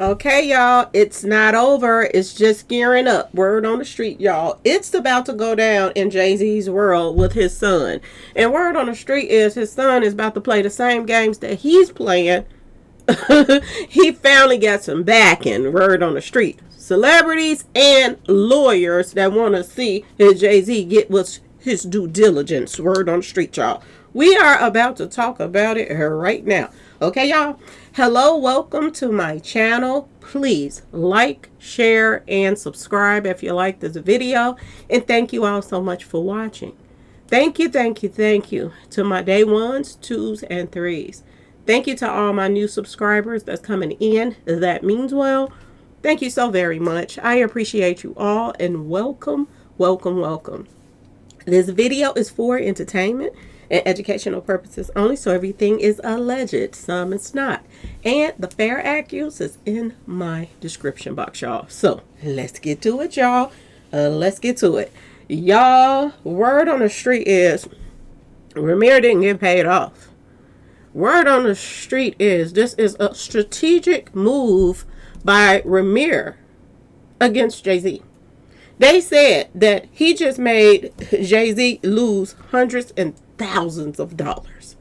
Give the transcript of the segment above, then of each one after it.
Okay, y'all, it's not over. It's just gearing up. Word on the street, y'all. It's about to go down in Jay-Z's world with his son. And word on the street is his son is about to play the same games that he's playing. He finally got some backing. Word on the street. Celebrities and lawyers that want to see his Jay-Z get what's his due diligence. Word on the street, y'all. We are about to talk about it right now. Okay, y'all. Hello, welcome to my channel. Please like, share, and subscribe if you like this video. And thank you all so much for watching. Thank you to my day ones, twos, and threes. Thank you to all my new subscribers that's coming in. That means well. Thank you so very much. I appreciate you all and welcome. This video is for entertainment and educational purposes only, so everything is alleged, some it's not. And the fair accuse is in my description box, y'all. So let's get to it, y'all. Let's get to it. Y'all, word on the street is Ramir didn't get paid off. Word on the street is this is a strategic move by Ramir against Jay-Z. They said that he just made Jay-Z lose hundreds and thousands of dollars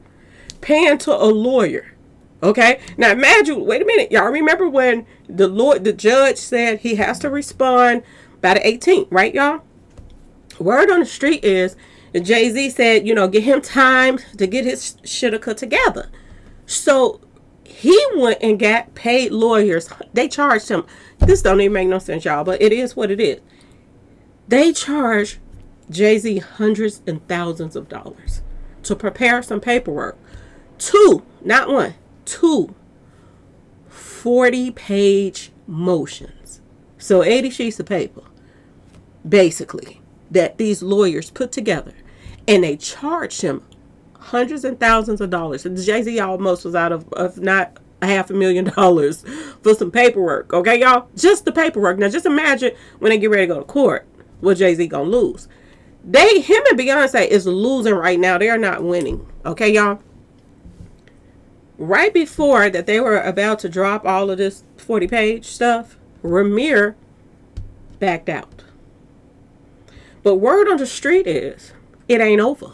paying to a lawyer. Okay, now imagine, wait a minute, y'all remember when the judge said he has to respond by the 18th, right, y'all? Word on the street is Jay-Z said, give him time to get his shit cut together. So he went and got paid lawyers. They charged him. This don't even make no sense, y'all, but it is what it is. They charged Jay-Z hundreds and thousands of dollars to prepare some paperwork. Not one, two 40-page motions. So 80 sheets of paper, basically, that these lawyers put together. And they charged him hundreds and thousands of dollars. And Jay-Z almost was out of not $500,000 for some paperwork. Okay, y'all? Just the paperwork. Now, just imagine when they get ready to go to court, what Jay-Z gonna lose. Him and Beyonce is losing right now. They are not winning. Okay, y'all? Right before that they were about to drop all of this 40-page stuff, Ramir backed out. But word on the street is it ain't over.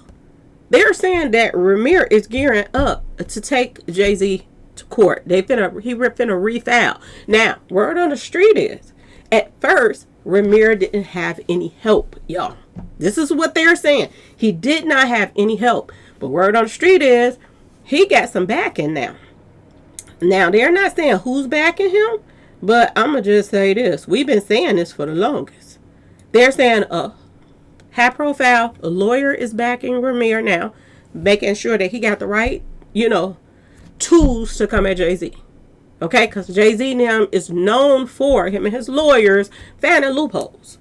They're saying that Ramir is gearing up to take Jay-Z to court. He finna refile. Now, word on the street is at first Ramir didn't have any help, y'all. This is what they're saying. He did not have any help. But word on the street is he got some backing now. Now, they're not saying who's backing him, but I'm going to just say this. We've been saying this for the longest. They're saying a high-profile lawyer is backing Ramir now, making sure that he got the right, tools to come at Jay-Z. Okay, because Jay-Z now is known for him and his lawyers finding loopholes.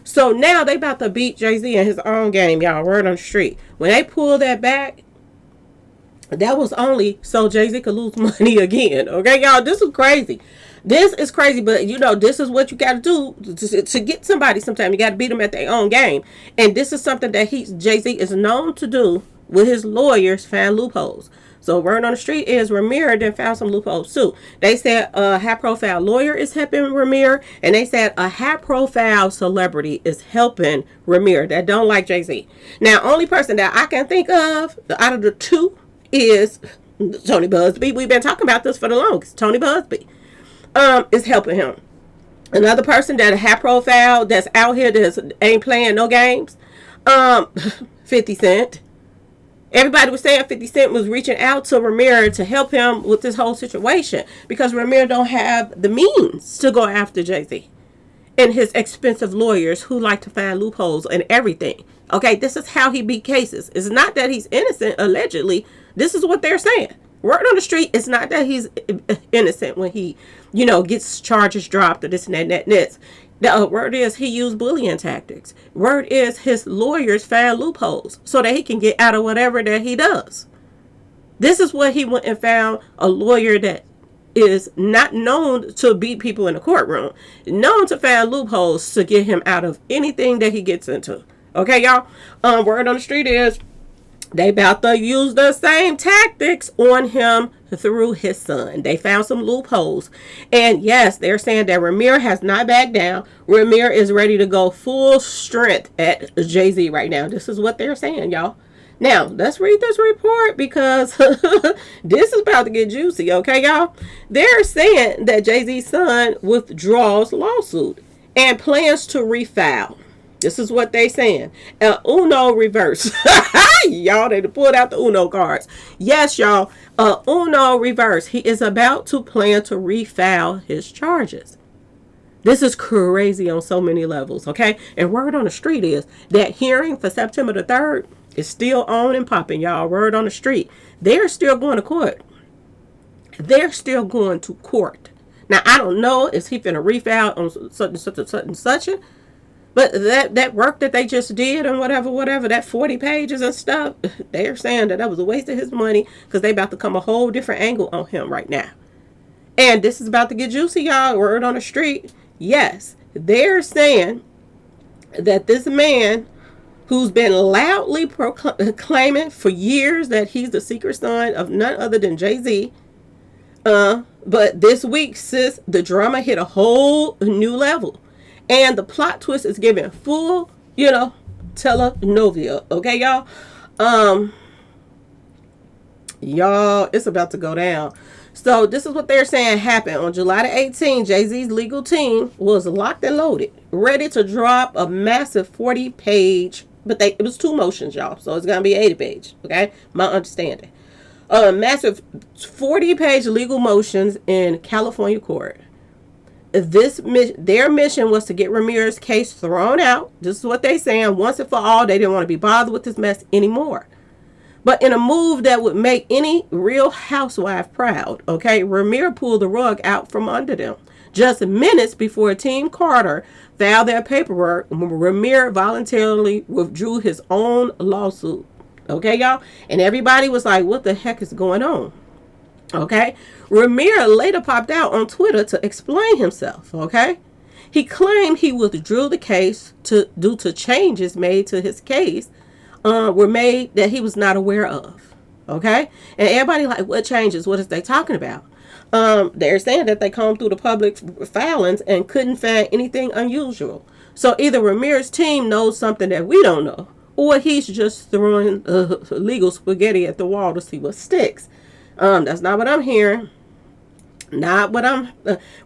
So now they about to beat Jay-Z in his own game, y'all. Word on the street. When they pull that back, that was only so Jay-Z could lose money again. Okay, y'all, this is crazy. This is crazy, but this is what you got to do to get somebody. Sometimes you got to beat them at their own game. And this is something that Jay-Z is known to do with his lawyers, find loopholes. So word on the street is Ramir then found some loopholes too. They said a high-profile lawyer is helping Ramir, and they said a high-profile celebrity is helping Ramir that don't like Jay-Z. Now, only person that I can think of out of the two is Tony Busby. We've been talking about this for the longest. Tony Busby is helping him. Another person that a high-profile that's out here that ain't playing no games, 50 Cent. Everybody was saying 50 Cent was reaching out to Ramir to help him with this whole situation because Ramir don't have the means to go after Jay-Z and his expensive lawyers who like to find loopholes and everything. Okay, this is how he beat cases. It's not that he's innocent, allegedly. This is what they're saying. Word on the street, it's not that he's innocent when he, gets charges dropped or this and that and this. The word is he used bullying tactics. Word is his lawyers found loopholes so that he can get out of whatever that he does. This is what he went and found a lawyer that is not known to beat people in the courtroom, known to find loopholes to get him out of anything that he gets into. Okay, y'all? Word on the street is They about to use the same tactics on him through his son. They found some loopholes. And yes, they're saying that Ramir has not backed down. Ramir is ready to go full strength at Jay-Z right now. This is what they're saying, y'all. Now, let's read this report because this is about to get juicy, okay, y'all? They're saying that Jay-Z's son withdraws lawsuit and plans to refile. This is what they saying. Uno reverse. Y'all, they pulled out the Uno cards. Yes, y'all. Uno reverse. He is about to plan to refile his charges. This is crazy on so many levels, okay? And word on the street is that hearing for September the 3rd is still on and popping, y'all. Word on the street. They're still going to court. They're still going to court. Now, I don't know if he finna refile on such and such and such and such. But that work that they just did and whatever, that 40 pages and stuff, they're saying that was a waste of his money because they about to come a whole different angle on him right now. And this is about to get juicy, y'all. Word on the street. Yes, they're saying that this man who's been loudly proclaiming for years that he's the secret son of none other than Jay-Z, but this week, sis, the drama hit a whole new level. And the plot twist is giving full, telenovela. Okay, y'all? Y'all, it's about to go down. So this is what they're saying happened. On July the 18th, Jay-Z's legal team was locked and loaded, ready to drop a massive 40-page, but it was 2 motions, y'all. So it's going to be 80-page, okay? My understanding. Massive 40-page legal motions in California court. Their mission was to get Ramirez's case thrown out. This is what they saying once and for all. They didn't want to be bothered with this mess anymore. But in a move that would make any real housewife proud, okay, Ramirez pulled the rug out from under them. Just minutes before Team Carter filed their paperwork, Ramirez voluntarily withdrew his own lawsuit. Okay, y'all? And everybody was like, what the heck is going on? Okay, Ramirez later popped out on Twitter to explain himself. Okay, he claimed he withdrew the case due to changes made to his case were made that he was not aware of. Okay, and everybody like, what changes? What is they talking about? They're saying that they combed through the public filings and couldn't find anything unusual. So either Ramirez's team knows something that we don't know, or he's just throwing legal spaghetti at the wall to see what sticks. That's not what I'm hearing. Not what I'm...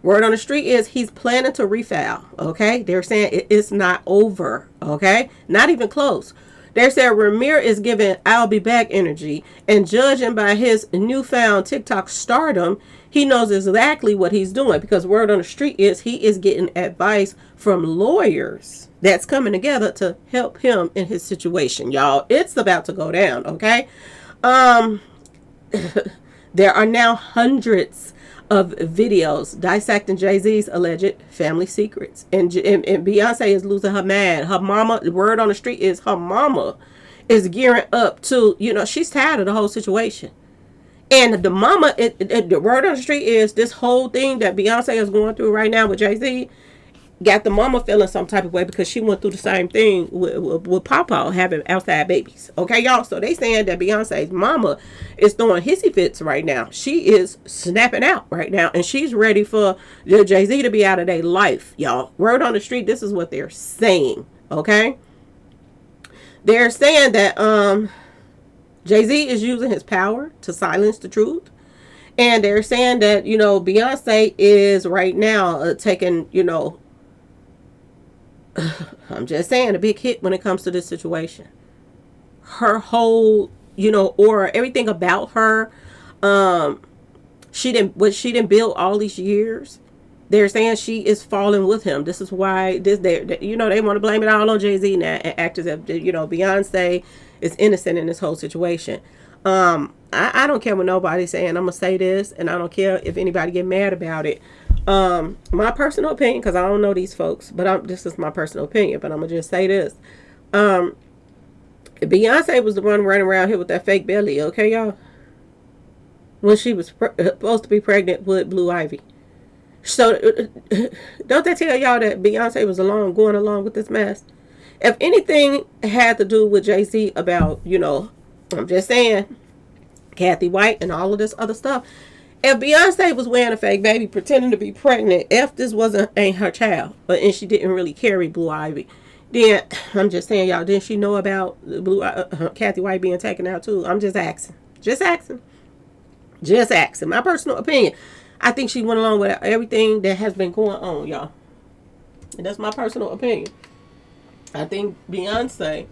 word on the street is he's planning to refile, okay? They're saying it's not over, okay? Not even close. They're saying Ramirez is giving I'll be back energy, and judging by his newfound TikTok stardom, he knows exactly what he's doing, because word on the street is he is getting advice from lawyers that's coming together to help him in his situation, y'all. It's about to go down, okay? There are now hundreds of videos dissecting Jay-Z's alleged family secrets. And Beyonce is losing her mind. Her mama, the word on the street is her mama is gearing up to, she's tired of the whole situation. And the mama, the word on the street is this whole thing that Beyonce is going through right now with Jay-Z got the mama feeling some type of way because she went through the same thing with Papa having outside babies. Okay, y'all? So they saying that Beyonce's mama is throwing hissy fits right now. She is snapping out right now, and she's ready for Jay-Z to be out of their life, y'all. Word on the street, this is what they're saying, okay? They're saying that Jay-Z is using his power to silence the truth. And they're saying that, Beyonce is right now taking, I'm just saying, a big hit when it comes to this situation. Her whole, aura, everything about her, she didn't build all these years. They're saying she is falling with him. This is why they want to blame it all on Jay-Z now and act as if, Beyonce is innocent in this whole situation. I don't care what nobody's saying. I'm gonna say this, and I don't care if anybody get mad about it. My personal opinion, because I don't know these folks, but this is my personal opinion, but I'm gonna just say this. Beyonce was the one running around here with that fake belly, okay, y'all? When she was supposed to be pregnant with Blue Ivy. So, don't they tell y'all that Beyonce was going along with this mess? If anything had to do with Jay-Z about, I'm just saying, Kathy White and all of this other stuff. If Beyonce was wearing a fake baby, pretending to be pregnant, if this ain't her child, and she didn't really carry Blue Ivy, then I'm just saying, y'all, didn't she know about Kathy White being taken out too? I'm just asking. Just asking. Just asking. My personal opinion. I think she went along with everything that has been going on, y'all. And that's my personal opinion. I think Beyonce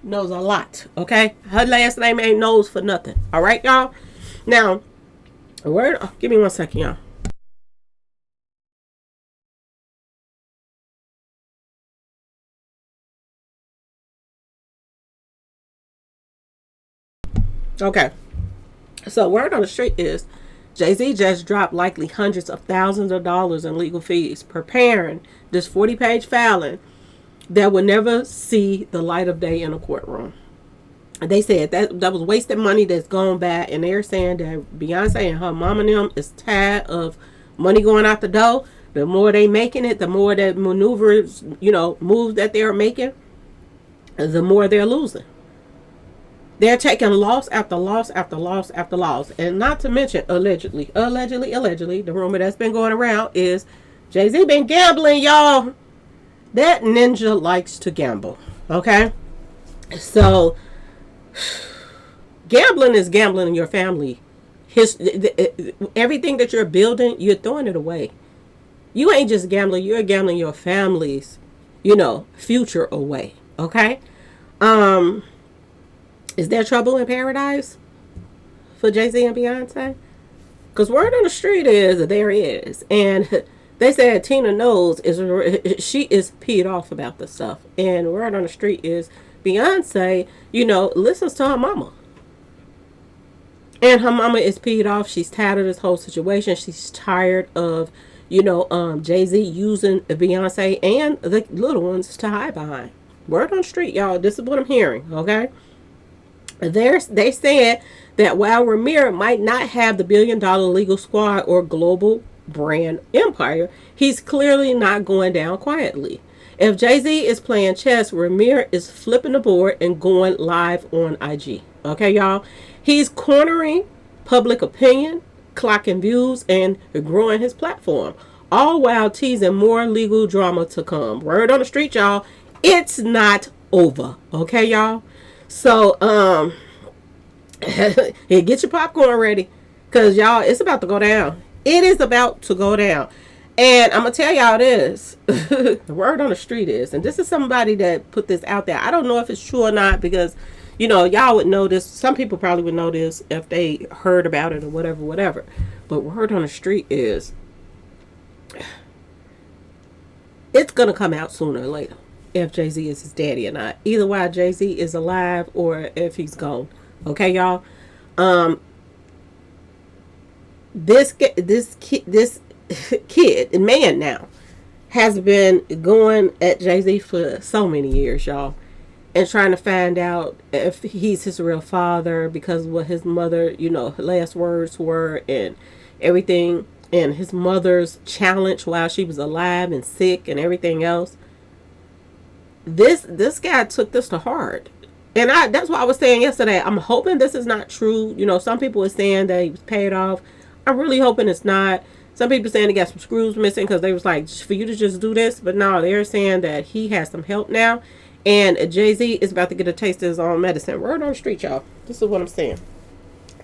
knows a lot, okay? Her last name ain't knows for nothing. All right, y'all? Now, give me 1 second, y'all. Okay. So, word on the street is Jay-Z just dropped likely hundreds of thousands of dollars in legal fees, preparing this 40-page filing that will never see the light of day in a courtroom. They said that was wasted money that's gone bad, and they're saying that Beyonce and her mom and them is tired of money going out the door. The more they making it, the more that maneuvers, moves that they're making, the more they're losing. They're taking loss after loss after loss after loss. And not to mention, allegedly, the rumor that's been going around is Jay-Z been gambling, y'all. That ninja likes to gamble, okay? So, gambling is gambling in your family. Everything that you're building, you're throwing it away. You ain't just gambling, you're gambling your family's, future away, okay? Is there trouble in paradise for Jay-Z and Beyonce? Because word on the street is that there is. And they said Tina knows she is peed off about this stuff. And word on the street is Beyonce, listens to her mama. And her mama is peed off. She's tired of this whole situation. She's tired of, Jay-Z using Beyonce and the little ones to hide behind. Word on the street, y'all. This is what I'm hearing, okay? They said that while Ramir might not have the billion-dollar legal squad or global brand empire, he's clearly not going down quietly. If Jay-Z is playing chess, Ramir is flipping the board and going live on IG. Okay, y'all? He's cornering public opinion, clocking views, and growing his platform, all while teasing more legal drama to come. Word on the street, y'all. It's not over. Okay, y'all? So, hey, get your popcorn ready, because y'all, it's about to go down. It is about to go down. And I'm going to tell y'all this. The word on the street is, and this is somebody that put this out there. I don't know if it's true or not, because, y'all would know this. Some people probably would know this if they heard about it or whatever. But word on the street is, it's going to come out sooner or later. If Jay-Z is his daddy or not. Either while Jay-Z is alive or if he's gone. Okay, y'all? This kid, man now, has been going at Jay-Z for so many years, y'all. And trying to find out if he's his real father, because what his mother, her last words were and everything. And his mother's challenge while she was alive and sick and everything else. This guy took this to heart. And that's what I was saying yesterday. I'm hoping this is not true. Some people are saying that he was paid off. I'm really hoping it's not. Some people saying he got some screws missing because they was like, for you to just do this. But no, they're saying that he has some help now. And Jay-Z is about to get a taste of his own medicine. Word on the street, y'all. This is what I'm saying.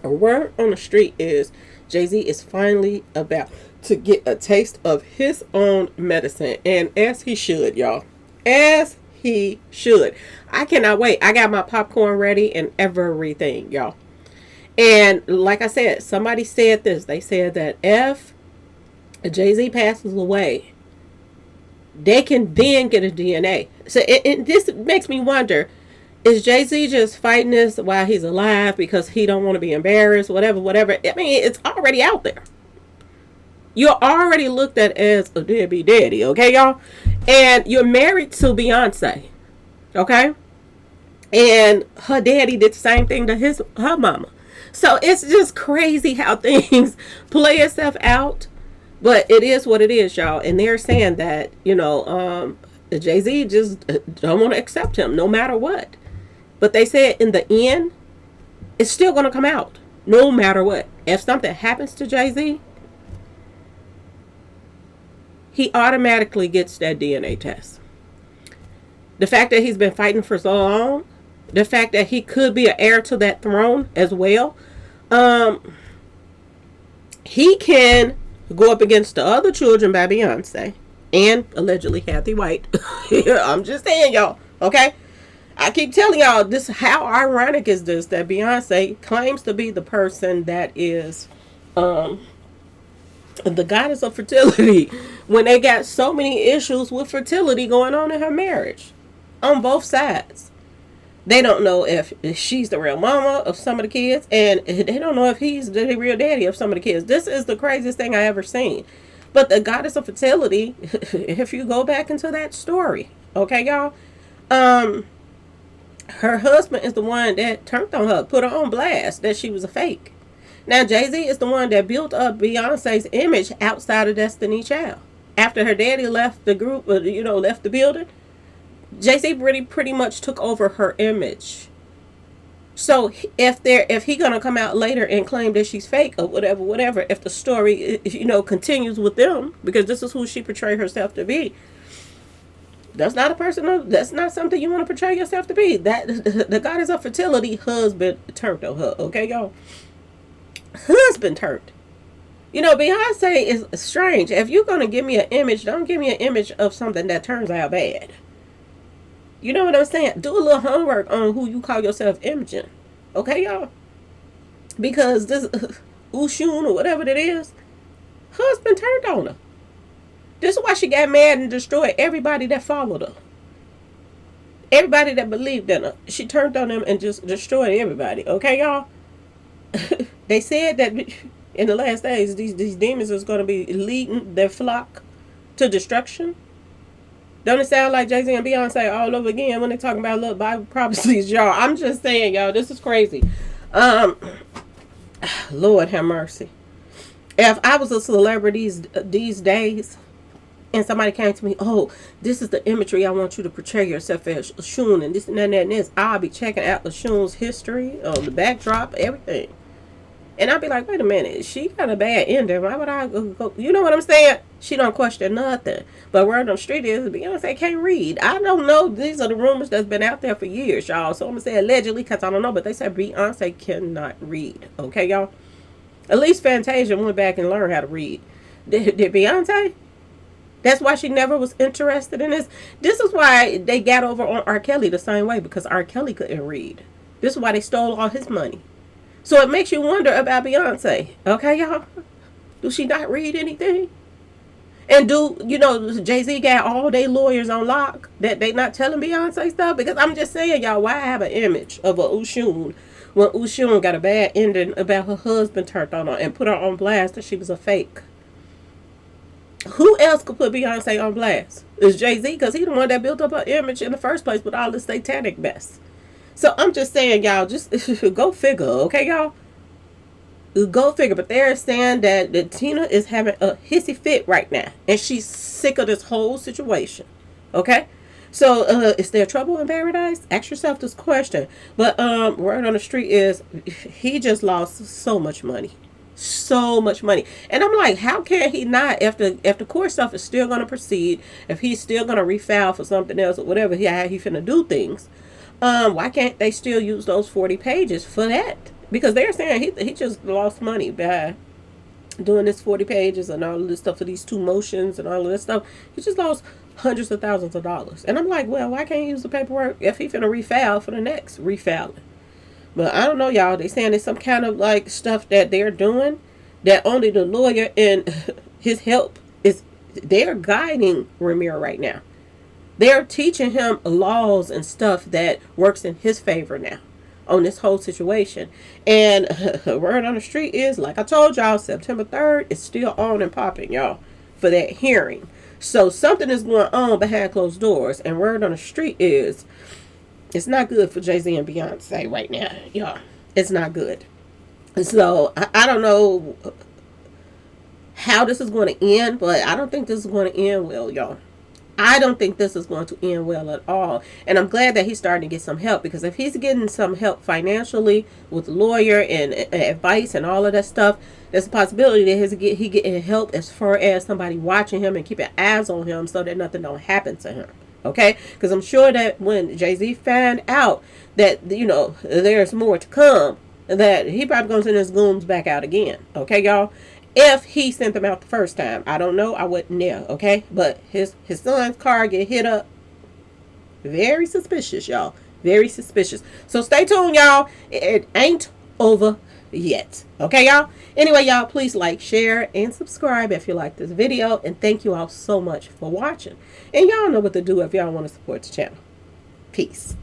A word on the street is Jay-Z is finally about to get a taste of his own medicine. And as he should, y'all. As he should. I cannot wait. I got my popcorn ready and everything, y'all. And like I said, somebody said this. They said that if Jay-Z passes away, they can then get a DNA. So this makes me wonder, is Jay-Z just fighting this while he's alive because he don't want to be embarrassed, whatever. I mean, it's already out there. You're already looked at as a deadbeat daddy, okay, y'all? And you're married to Beyonce, okay? And her daddy did the same thing to her mama. So it's just crazy how things play itself out. But it is what it is, y'all. And they're saying that, Jay-Z just don't want to accept him no matter what. But they said in the end, it's still going to come out no matter what. If something happens to Jay-Z, he automatically gets that DNA test. The fact that he's been fighting for so long, the fact that he could be an heir to that throne as well, he can go up against the other children by Beyonce and allegedly Kathy White. I'm just saying, y'all, okay? I keep telling y'all, this, how ironic is this that Beyonce claims to be the person that is the goddess of fertility when they got so many issues with fertility going on in her marriage on both sides. They don't know if she's the real mama of some of the kids, and they don't know if he's the real daddy of some of the kids. This is the craziest thing I ever seen. But the goddess of fertility, if you go back into that story, okay, y'all, her husband is the one that turned on her, put her on blast that she was a fake. Now, Jay-Z is the one that built up Beyonce's image outside of Destiny Child. After her daddy left the group, left the building, Jay-Z pretty much took over her image. So if he gonna come out later and claim that she's fake or whatever, if the story continues with them, because this is who she portrayed herself to be, that's not a person. That's not something you want to portray yourself to be. That the goddess of fertility husband turned on her. Okay, y'all. Husband turned. Beyonce is strange. If you're gonna give me an image, don't give me an image of something that turns out bad. You know what I'm saying? Do a little homework on who you call yourself imaging. Okay, y'all? Because this Ushun or whatever it is, husband turned on her. This is why she got mad and destroyed everybody that followed her. Everybody that believed in her. She turned on them and just destroyed everybody. Okay, y'all? They said that in the last days, these demons is going to be leading their flock to destruction. Don't it sound like Jay-Z and Beyonce all over again when they talking about little Bible prophecies, y'all? I'm just saying, y'all, this is crazy. Lord have mercy. If I was a celebrity these days and somebody came to me, oh, this is the imagery I want you to portray yourself as, Shun, and this and that and this, I'll be checking out Shun's history, the backdrop, everything. And I'll be like, wait a minute, she got a bad ending. Why would I go? You know what I'm saying? She don't question nothing. But word on the street is Beyonce can't read. I don't know. These are the rumors that's been out there for years, y'all. So I'm going to say allegedly because I don't know. But they said Beyonce cannot read. Okay, y'all? At least Fantasia went back and learned how to read. Did Beyonce? That's why she never was interested in this. This is why they got over on R. Kelly the same way. Because R. Kelly couldn't read. This is why they stole all his money. So it makes you wonder about Beyonce. Okay, y'all? Do she not read anything? And Jay-Z got all they lawyers on lock that they not telling Beyonce stuff? Because I'm just saying, y'all, why have an image of a Ushun when Ushun got a bad ending about her husband turned on her and put her on blast that she was a fake? Who else could put Beyonce on blast? It's Jay-Z, because he the one that built up her image in the first place with all this satanic mess. So I'm just saying, y'all, just go figure, okay, y'all? Go figure. But they're saying that Tina is having a hissy fit right now. And she's sick of this whole situation. Okay? So, is there trouble in paradise? Ask yourself this question. But word on the street is he just lost so much money. So much money. And I'm like, how can he not, if the court stuff is still going to proceed, if he's still going to refile for something else or whatever, how he finna do things, why can't they still use those 40 pages for that? Because they're saying he just lost money by doing this 40 pages and all of this stuff for these 2 motions and all of this stuff. He just lost hundreds of thousands of dollars. And I'm like, well, why can't he use the paperwork if he finna refile for the next refiling? But I don't know, y'all. They saying there's some kind of like stuff that they're doing that only the lawyer and his help they're guiding Ramir right now. They're teaching him laws and stuff that works in his favor now on this whole situation. And word on the street is, like I told y'all, September 3rd is still on and popping, y'all, for that hearing. So something is going on behind closed doors. And word on the street is, it's not good for Jay-Z and Beyonce right now, y'all. It's not good. So I don't know how this is going to end, but I don't think this is going to end well, y'all. I don't think this is going to end well at all. And I'm glad that he's starting to get some help, because if he's getting some help financially with lawyer and advice and all of that stuff, there's a possibility that he getting help as far as somebody watching him and keeping eyes on him so that nothing don't happen to him. Okay? Because I'm sure that when Jay-Z found out that, there's more to come, that he probably going to send his goons back out again. Okay, y'all? If he sent them out the first time. I don't know. I wasn't there, okay? But his son's car get hit up. Very suspicious, y'all. Very suspicious. So stay tuned, y'all. It ain't over yet. Okay, y'all? Anyway, y'all, please like, share, and subscribe if you like this video. And thank you all so much for watching. And y'all know what to do if y'all want to support the channel. Peace.